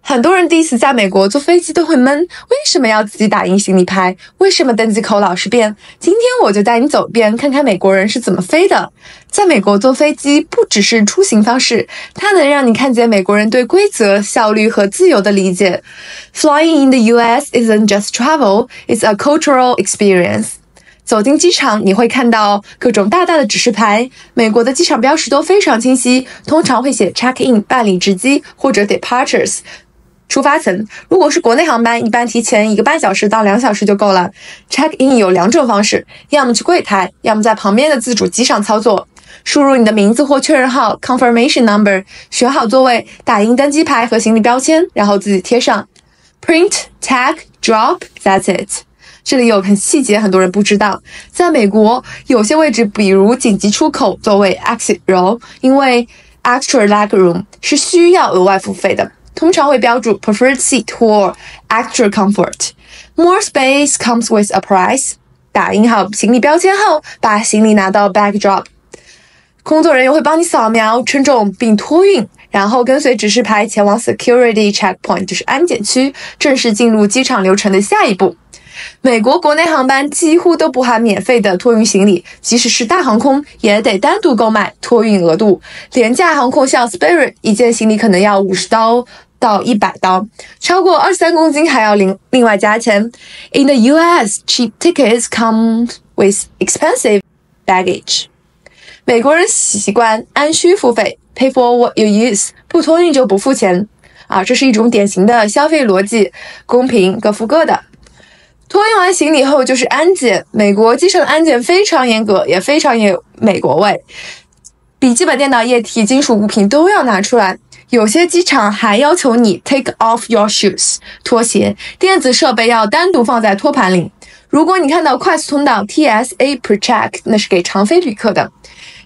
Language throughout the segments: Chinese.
很多人第一次在美国坐飞机都会闷，为什么要自己打印行李牌？为什么登机口老是变？今天我就带你走一遍，看看美国人是怎么飞的。在美国坐飞机不只是出行方式，它能让你看见美国人对规则、效率和自由的理解。Flying in the US isn't just travel, it's a cultural experience. 走进机场，你会看到各种大大的指示牌。美国的机场标识都非常清晰，通常会写 check in 办理值机或者 departures 出发层。如果是国内航班，一般提前1个半小时到2小时就够了。check in 有2种方式，要么去柜台，要么在旁边的自主机上操作。输入你的名字或确认号 confirmation number， 选好座位，打印登机牌和行李标签，然后自己贴上 print tag drop that's it。这里有很细节，很多人不知道。在美国，有些位置，比如紧急出口座位 exit row， 因为 extra leg room 是需要额外付费的，通常会标注 preferred seat 或 extra comfort。More space comes with a price。打印好行李标签后，把行李拿到 bag drop， 工作人员会帮你扫描、称重并托运，然后跟随指示牌前往 security checkpoint， 就是安检区，正式进入机场流程的下一步。美国国内航班几乎都不含免费的托运行李，即使是大航空也得单独购买托运额度。廉价航空像 Spirit， 一件行李可能要50刀到100刀，超过23公斤还要另外加钱。In the US, cheap tickets come with expensive baggage。美国人习惯按需付费 ，pay for what you use， 不托运就不付钱这是一种典型的消费逻辑，公平各付各的。托运完行李后就是安检，美国机场的安检非常严格，也非常有美国味。笔记本电脑、液体、金属物品都要拿出来，有些机场还要求你 take off your shoes 拖鞋，电子设备要单独放在托盘里。如果你看到快速通道 TSA pre-check， 那是给常飞旅客的。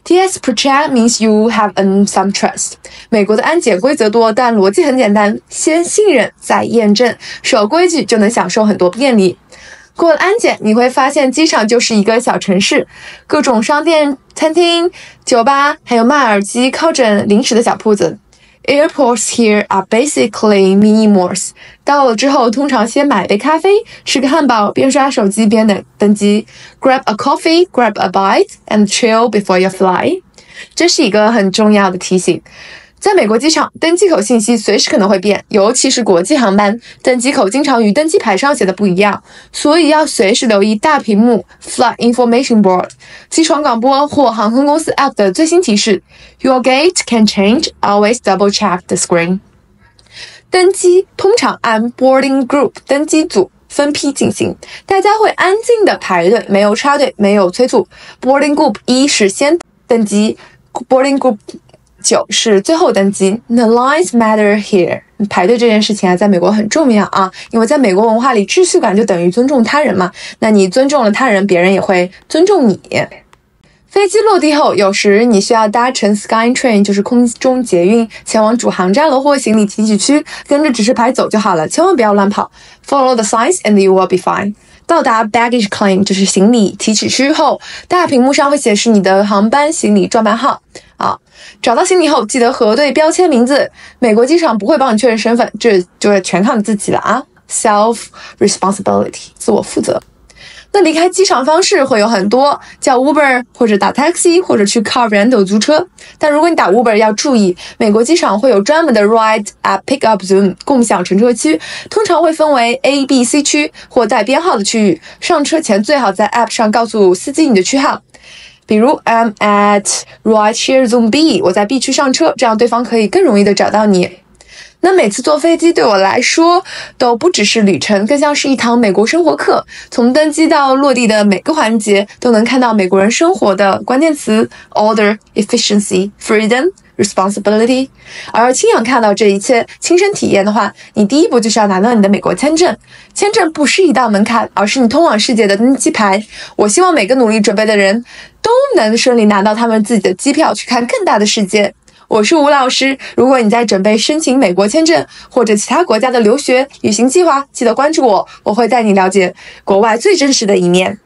TS pre-check means you have some trust。 美国的安检规则多，但逻辑很简单，先信任再验证，守规矩就能享受很多便利。过了安检，你会发现机场就是一个小城市，各种商店、餐厅、酒吧，还有卖耳机、靠枕、零食的小铺子。Airports here are basically mini malls。 到了之后，通常先买杯咖啡，吃个汉堡，边刷手机边等登机。Grab a coffee, grab a bite, and chill before you fly。 这是一个很重要的提醒。在美国机场，登机口信息随时可能会变，尤其是国际航班，登机口经常与登机牌上写的不一样，所以要随时留意大屏幕 Flight Information Board、 机场广播或航空公司 App 的最新提示。 Your gate can change, always double check the screen。 登机通常按 boarding group 登机组分批进行，大家会安静的排队，没有插队，没有催促。 boarding group 1是先登机， boarding group 9是最后登机。 The lines matter here。 排队这件事情在美国很重要因为在美国文化里，秩序感就等于尊重他人嘛，那你尊重了他人，别人也会尊重你。飞机落地后，有时你需要搭乘 SkyTrain， 就是空中捷运，前往主航站楼或行李提取区，跟着指示牌走就好了，千万不要乱跑。 Follow the signs and you will be fine。到达 baggage claim 就是行李提取区后，大屏幕上会显示你的航班行李装班号找到行李后记得核对标签名字。美国机场不会帮你确认身份，这就全靠你自己了self responsibility 自我负责。那离开机场方式会有很多，叫 Uber 或者打 taxi 或者去 car rental 租车。但如果你打 Uber 要注意，美国机场会有专门的 ride at pickup zone 共享乘车区，通常会分为 A、B、C 区或带编号的区域。上车前最好在 app 上告诉司机你的区号，比如 I'm at rideshare zone B， 我在 B 区上车，这样对方可以更容易的找到你。那每次坐飞机对我来说都不只是旅程，更像是一堂美国生活课，从登机到落地的每个环节都能看到美国人生活的关键词 order, efficiency, freedom, responsibility。 而亲眼看到这一切，亲身体验的话，你第一步就是要拿到你的美国签证。签证不是一道门槛，而是你通往世界的登机牌。我希望每个努力准备的人都能顺利拿到他们自己的机票，去看更大的世界。我是吴老师，如果你在准备申请美国签证或者其他国家的留学旅行计划，记得关注我，我会带你了解国外最真实的一面。